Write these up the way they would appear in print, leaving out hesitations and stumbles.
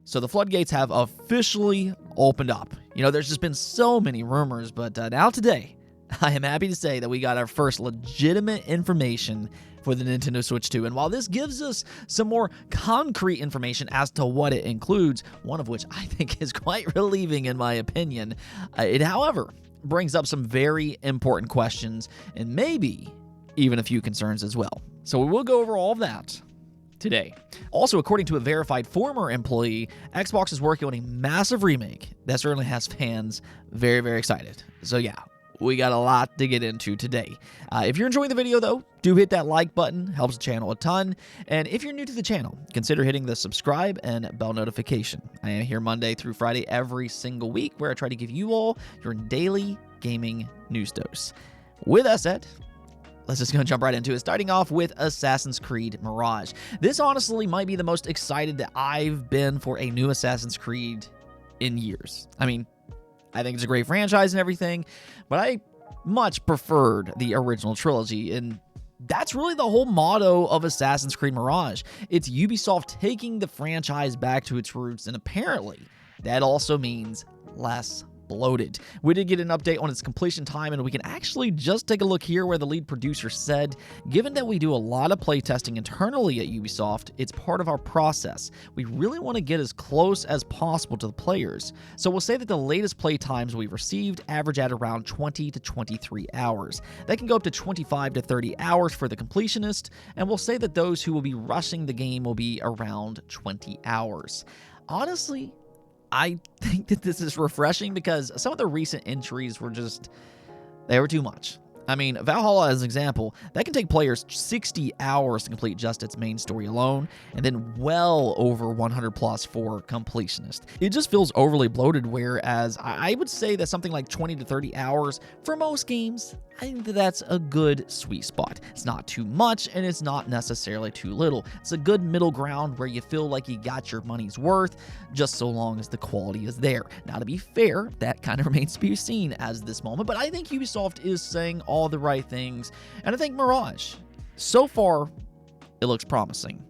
So the floodgates have officially opened up. You know, there's just been so many rumors, but now today, I am happy to say that we got our first legitimate information for the Nintendo Switch 2. And while this gives us some more concrete information as to what it includes, one of which I think is quite relieving in my opinion, it, however, brings up some very important questions and maybe even a few concerns as well. So we will go over all of that today. Also, according to a verified former employee, Xbox is working on a massive remake that certainly has fans very, very excited. So yeah, we got a lot to get into today. If you're enjoying the video though, do hit that like button, helps the channel a ton. And if you're new to the channel, consider hitting the subscribe and bell notification. I am here Monday through Friday every single week where I try to give you all your daily gaming news dose. With that said, let's just go jump right into it, starting off with Assassin's Creed Mirage. This honestly might be the most excited that I've been for a new Assassin's Creed in years. I mean, I think it's a great franchise and everything, but I much preferred the original trilogy, and that's really the whole motto of Assassin's Creed Mirage. It's Ubisoft taking the franchise back to its roots, and apparently that also means less bloated. We did get an update on its completion time, and we can actually just take a look here where the lead producer said, given that we do a lot of playtesting internally at Ubisoft, it's part of our process. We really want to get as close as possible to the players. So we'll say that the latest play times we've received average at around 20 to 23 hours. That can go up to 25 to 30 hours for the completionist, and we'll say that those who will be rushing the game will be around 20 hours. Honestly, I think that this is refreshing because some of the recent entries were just, they were too much. I mean, Valhalla as an example, that can take players 60 hours to complete just its main story alone, and then well over 100 plus for completionist. It just feels overly bloated, whereas I would say that something like 20 to 30 hours for most games, I think that that's a good sweet spot. It's not too much, and it's not necessarily too little. It's a good middle ground where you feel like you got your money's worth, just so long as the quality is there. Now, to be fair, that kind of remains to be seen as this moment, but I think Ubisoft is saying all the right things, and I think Mirage, so far, it looks promising.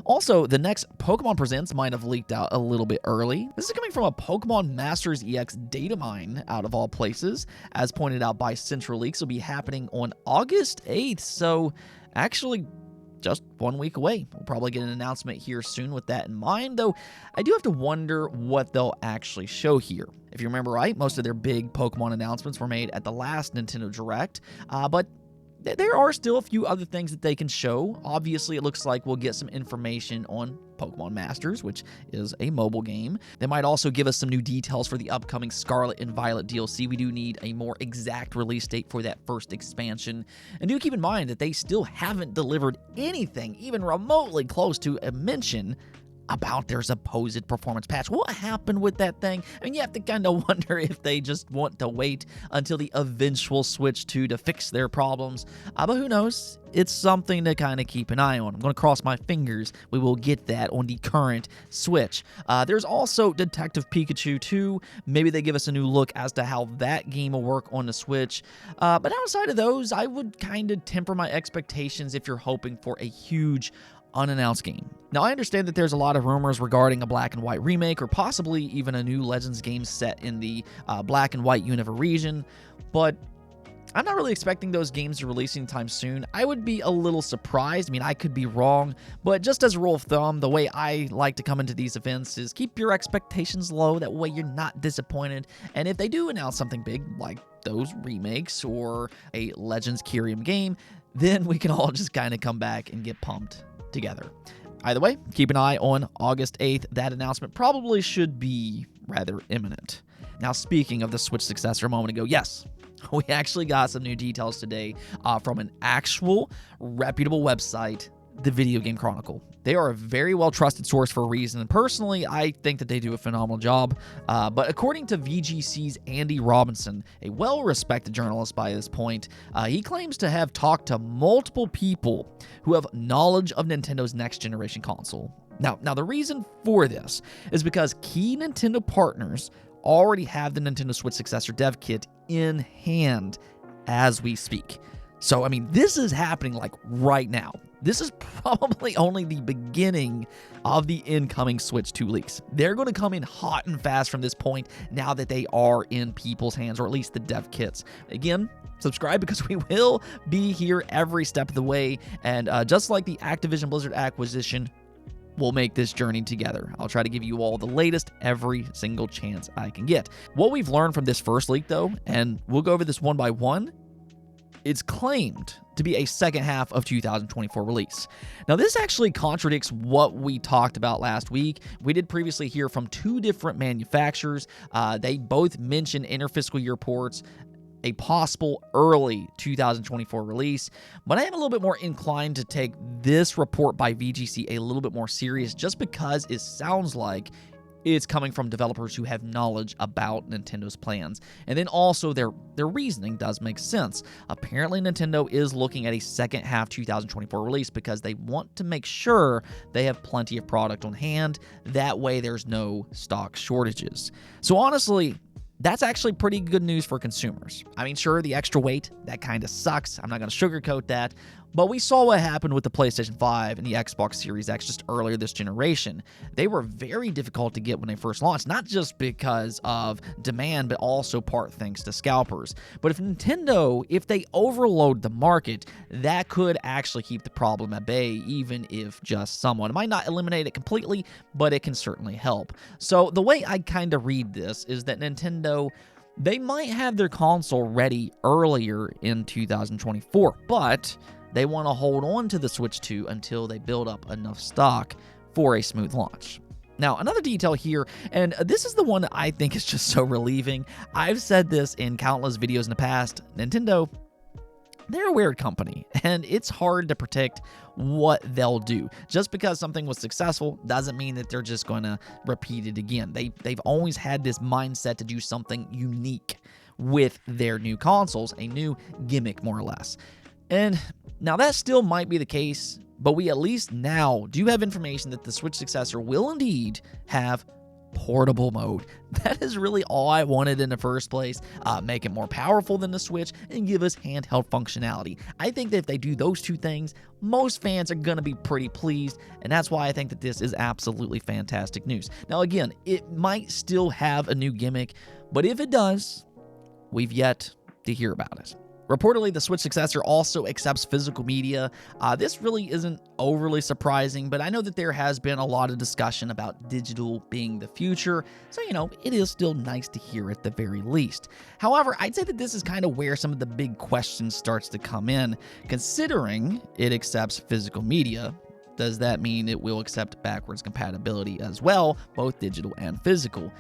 Also, the next Pokemon Presents might have leaked out a little bit early. This is coming from a Pokemon Masters EX data mine, out of all places. As pointed out by Central Leaks, will be happening on August 8th, so actually just 1 week away. We'll probably get an announcement here soon with that in mind, though I do have to wonder what they'll actually show here. If you remember right, most of their big Pokemon announcements were made at the last Nintendo Direct, but there are still a few other things that they can show. Obviously, it looks like we'll get some information on Pokemon Masters, which is a mobile game. They might also give us some new details for the upcoming Scarlet and Violet DLC. We do need a more exact release date for that first expansion. And do keep in mind that they still haven't delivered anything even remotely close to a mention about their supposed performance patch. What happened with that thing? I mean, you have to kind of wonder if they just want to wait until the eventual Switch 2 to fix their problems. But who knows? It's something to kind of keep an eye on. I'm going to cross my fingers we will get that on the current Switch. There's also Detective Pikachu 2. Maybe they give us a new look as to how that game will work on the Switch. But outside of those, I would kind of temper my expectations if you're hoping for a huge unannounced game. Now, I understand that there's a lot of rumors regarding a black and white remake or possibly even a new Legends game set in the black and white Unova region, but I'm not really expecting those games to release anytime soon. I would be a little surprised. I mean, I could be wrong, but just as a rule of thumb, the way I like to come into these events is keep your expectations low. That way you're not disappointed. And if they do announce something big like those remakes or a Legends Kyrium game, then we can all just kind of come back and get pumped together. Either way, keep an eye on August 8th. That announcement probably should be rather imminent. Now, speaking of the Switch successor a moment ago, yes, we actually got some new details today from an actual reputable website, the Video Game Chronicle. They are a very well-trusted source for a reason, and personally, I think that they do a phenomenal job. But according to VGC's Andy Robinson, a well-respected journalist by this point, he claims to have talked to multiple people who have knowledge of Nintendo's next-generation console. Now, the reason for this is because key Nintendo partners already have the Nintendo Switch successor dev kit in hand as we speak. So, I mean, this is happening like right now. this is probably only the beginning of the incoming Switch 2 leaks. They're going to come in hot and fast from this point now that they are in people's hands, or at least the dev kits. Again, subscribe because we will be here every step of the way, and just like the Activision Blizzard acquisition, we'll make this journey together. I'll try to give you all the latest every single chance I can get. What we've learned from this first leak, though, and we'll go over this one by one, it's claimed to be a second half of 2024 release. Now, this actually contradicts what we talked about last week. We did previously hear from two different manufacturers. They both mentioned interfiscal year ports, a possible early 2024 release, but I am a little bit more inclined to take this report by VGC a little bit more serious, just because it sounds like it's coming from developers who have knowledge about Nintendo's plans. And then also their reasoning does make sense. Apparently Nintendo is looking at a second half 2024 release because they want to make sure they have plenty of product on hand. That way there's no stock shortages. So honestly, that's actually pretty good news for consumers. I mean, sure, the extra weight, that kind of sucks. I'm not going to sugarcoat that. But we saw what happened with the PlayStation 5 and the Xbox Series X just earlier this generation. They were very difficult to get when they first launched, not just because of demand, but also part thanks to scalpers. But if Nintendo, if they overload the market, that could actually keep the problem at bay, even if just somewhat. It might not eliminate it completely, but it can certainly help. So the way I kind of read this is that Nintendo, they might have their console ready earlier in 2024, but they want to hold on to the Switch 2 until they build up enough stock for a smooth launch. Now, another detail here, and this is the one that I think is just so relieving. I've said this in countless videos in the past. Nintendo, they're a weird company, and it's hard to predict what they'll do. Just because something was successful doesn't mean that they're just going to repeat it again. They've always had this mindset to do something unique with their new consoles, a new gimmick more or less. And now that still might be the case, but we at least now do have information that the Switch successor will indeed have portable mode. That is really all I wanted in the first place. Make it more powerful than the Switch and give us handheld functionality. I think that if they do those two things, most fans are going to be pretty pleased, and that's why I think that this is absolutely fantastic news. Now again, it might still have a new gimmick, but if it does, we've yet to hear about it. Reportedly, the Switch successor also accepts physical media. This really isn't overly surprising, but I know that there has been a lot of discussion about digital being the future, so, it is still nice to hear at the very least. However, I'd say that this is kind of where some of the big questions starts to come in. Considering it accepts physical media, does that mean it will accept backwards compatibility as well, both digital and physical?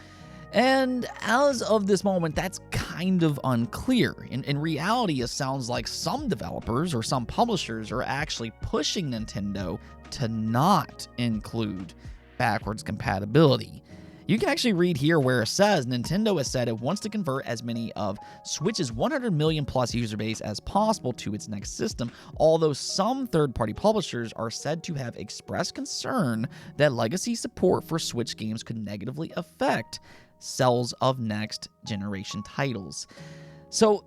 And as of this moment, that's kind of unclear. In reality, it sounds like some developers or some publishers are actually pushing Nintendo to not include backwards compatibility. You can actually read here where it says Nintendo has said it wants to convert as many of Switch's 100 million plus user base as possible to its next system, although some third-party publishers are said to have expressed concern that legacy support for Switch games could negatively affect sales of next generation titles. So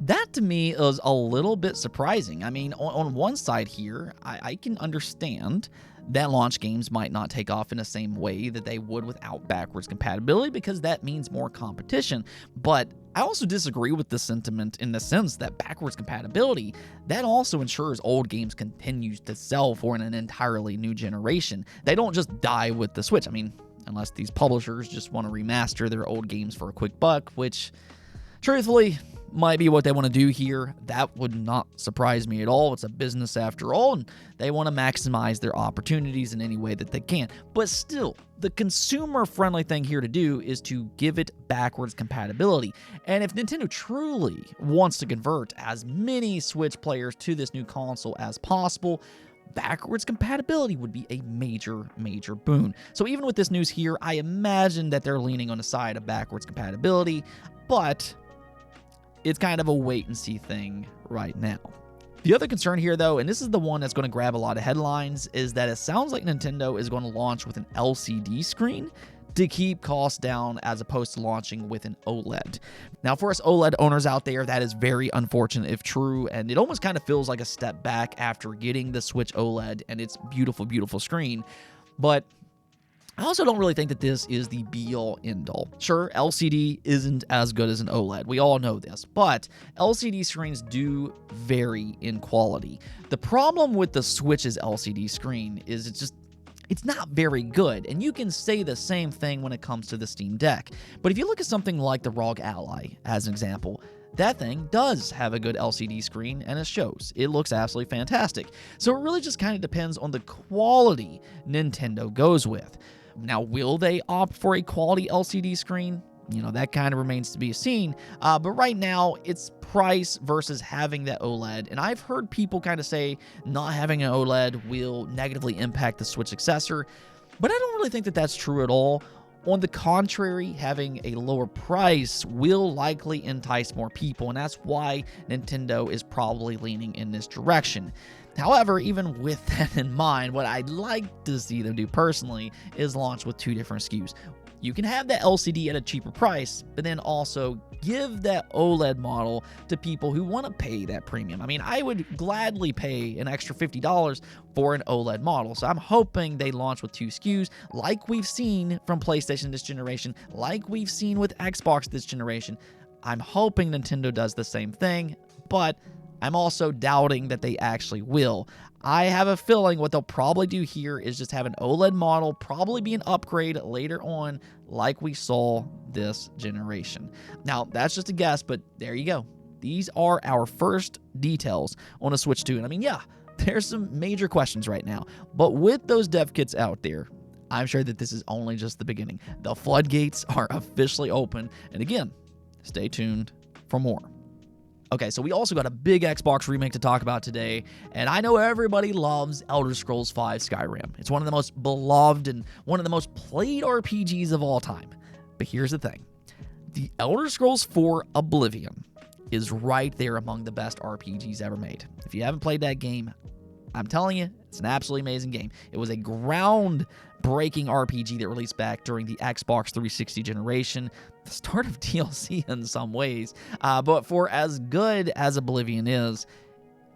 that to me is a little bit surprising. I mean, on one side here, I can understand that launch games might not take off in the same way that they would without backwards compatibility, because that means more competition. But I also disagree with the sentiment in the sense that backwards compatibility, that also ensures old games continues to sell for an entirely new generation. They don't just die with the Switch. I mean, unless these publishers just want to remaster their old games for a quick buck, which, truthfully, might be what they want to do here. That would not surprise me at all. It's a business after all, and they want to maximize their opportunities in any way that they can. But still, the consumer-friendly thing here to do is to give it backwards compatibility. And if Nintendo truly wants to convert as many Switch players to this new console as possible, backwards compatibility would be a major boon. So even with this news here, I imagine that they're leaning on the side of backwards compatibility, but it's kind of a wait and see thing right now. The other concern here, though, and this is the one that's going to grab a lot of headlines, is that it sounds like Nintendo is going to launch with an LCD screen. to keep costs down as opposed to launching with an OLED. Now, for us OLED owners out there, that is very unfortunate if true, and it almost kind of feels like a step back after getting the Switch OLED and its beautiful, beautiful screen. But I also don't really think that this is the be-all, end-all. Sure, LCD isn't as good as an OLED. We all know this, but LCD screens do vary in quality. The problem with the Switch's LCD screen is it's not very good, and you can say the same thing when it comes to the Steam Deck. But if you look at something like the ROG Ally, as an example, that thing does have a good LCD screen, and it shows. It looks absolutely fantastic. So it really just kind of depends on the quality Nintendo goes with. Now, will they opt for a quality LCD screen? You know, that kind of remains to be seen. But right now, it's price versus having that OLED. And I've heard people kind of say not having an OLED will negatively impact the Switch successor. But I don't really think that that's true at all. On the contrary, having a lower price will likely entice more people. And that's why Nintendo is probably leaning in this direction. However, even with that in mind, what I'd like to see them do personally is launch with 2 different SKUs. You can have that LCD at a cheaper price, but then also give that OLED model to people who want to pay that premium. I mean, I would gladly pay an extra $50 for an OLED model. So I'm hoping they launch with 2 SKUs like we've seen from PlayStation this generation, like we've seen with Xbox this generation. I'm hoping Nintendo does the same thing, but I'm also doubting that they actually will. I have a feeling what they'll probably do here is just have an OLED model, probably be an upgrade later on, like we saw this generation. Now, that's just a guess, but there you go. These are our first details on a Switch 2. And I mean, yeah, there's some major questions right now. But with those dev kits out there, I'm sure that this is only just the beginning. The floodgates are officially open. And again, stay tuned for more. Okay, so we also got a big Xbox remake to talk about today, and I know everybody loves Elder Scrolls V Skyrim. It's one of the most beloved and one of the most played RPGs of all time. But here's the thing. The Elder Scrolls IV Oblivion is right there among the best RPGs ever made. If you haven't played that game, I'm telling you, it's an absolutely amazing game. It was a groundbreaking RPG that released back during the Xbox 360 generation, the start of DLC in some ways. But for as good as Oblivion is,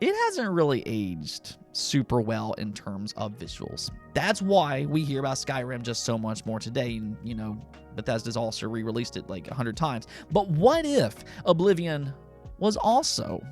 it hasn't really aged super well in terms of visuals. That's why we hear about Skyrim just so much more today. You know, Bethesda's also re-released it like 100 times. But what if Oblivion was also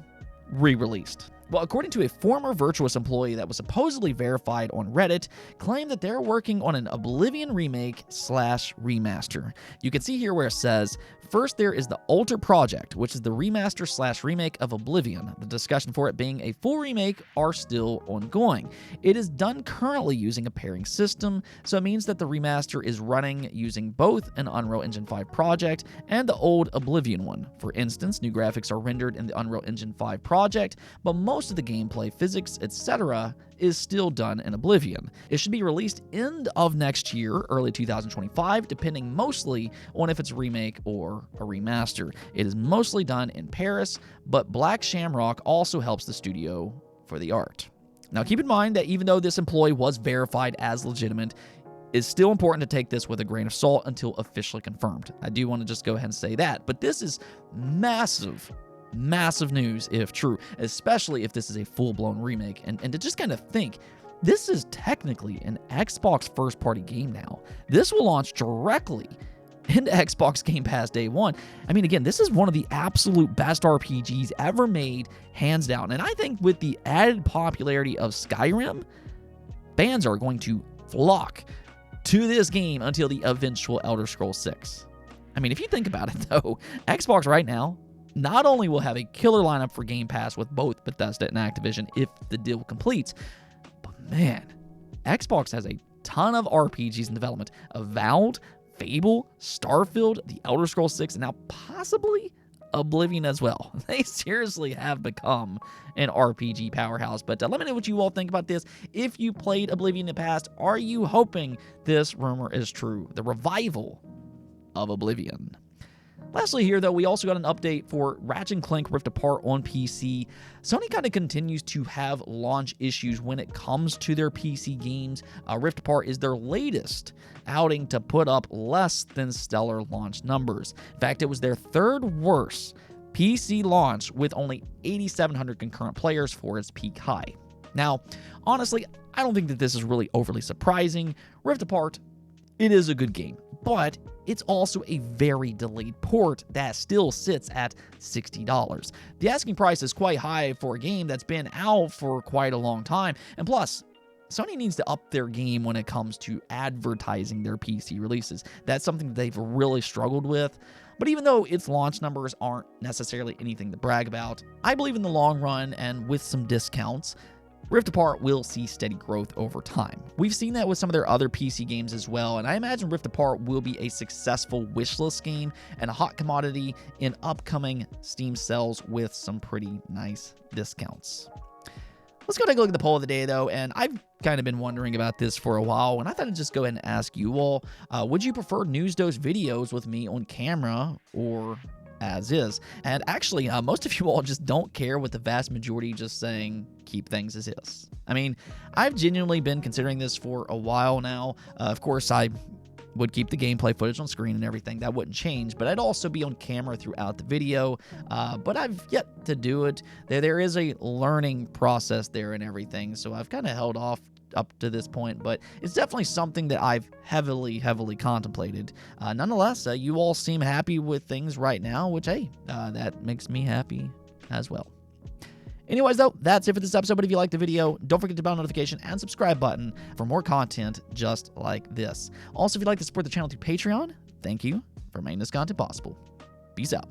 re-released? Well, according to a former Virtuous employee that was supposedly verified on Reddit, claimed that they're working on an Oblivion remake / remaster. You can see here where it says, first there is the Alter Project, which is the remaster / remake of Oblivion. The discussion for it being a full remake are still ongoing. It is done currently using a pairing system, so it means that the remaster is running using both an Unreal Engine 5 project and the old Oblivion one. For instance, new graphics are rendered in the Unreal Engine 5 project, but most of the gameplay, physics, etc. is still done in Oblivion. It should be released end of next year, early 2025, depending mostly on if it's a remake or a remaster. It is mostly done in Paris, but Black Shamrock also helps the studio for the art. Now keep in mind that even though this employee was verified as legitimate, it's still important to take this with a grain of salt until officially confirmed. I do want to just go ahead and say that, but this is massive news if true, especially if this is a full-blown remake. And to just kind of think, this is technically an Xbox first-party game now. This will launch directly into Xbox Game Pass day one. I mean, again, this is one of the absolute best RPGs ever made, hands down. And I think with the added popularity of Skyrim, fans are going to flock to this game until the eventual Elder Scrolls 6. I mean, if you think about it, though, Xbox right now not only will have a killer lineup for Game Pass with both Bethesda and Activision if the deal completes, but man, Xbox has a ton of RPGs in development. Avowed, Fable, Starfield, the Elder Scrolls 6, and now possibly Oblivion as well. They seriously have become an RPG powerhouse. But let me know what you all think about this. If you played Oblivion in the past, are you hoping this rumor is true? The revival of Oblivion. Lastly here, though, we also got an update for Ratchet and Clank Rift Apart on PC. Sony kind of continues to have launch issues when it comes to their PC games. Rift Apart is their latest outing to put up less than stellar launch numbers. In fact, it was their third worst PC launch with only 8,700 concurrent players for its peak high. Now, honestly, I don't think that this is really overly surprising. Rift Apart, it is a good game, but it's also a very delayed port that still sits at $60. The asking price is quite high for a game that's been out for quite a long time, and plus, Sony needs to up their game when it comes to advertising their PC releases. That's something that they've really struggled with. But even though its launch numbers aren't necessarily anything to brag about, I believe in the long run and with some discounts, Rift Apart will see steady growth over time. We've seen that with some of their other PC games as well, and I imagine Rift Apart will be a successful wishlist game and a hot commodity in upcoming Steam sales with some pretty nice discounts. Let's go take a look at the poll of the day, though, and I've kind of been wondering about this for a while, and I thought I'd just go ahead and ask you all, would you prefer News Dose videos with me on camera or as is? And actually, most of you all just don't care, with the vast majority just saying keep things as is. I mean, I've genuinely been considering this for a while now. Of course, I would keep the gameplay footage on screen and everything. That wouldn't change, but I'd also be on camera throughout the video. But I've yet to do it. There is a learning process there and everything, so I've kind of held off up to this point, but it's definitely something that I've heavily contemplated. Nonetheless, you all seem happy with things right now, which, hey, that makes me happy as well. Anyways, though, that's it for this episode. But if you liked the video, don't forget to bell notification and subscribe button for more content just like this. Also, if you'd like to support the channel through Patreon, thank you for making this content possible. Peace out.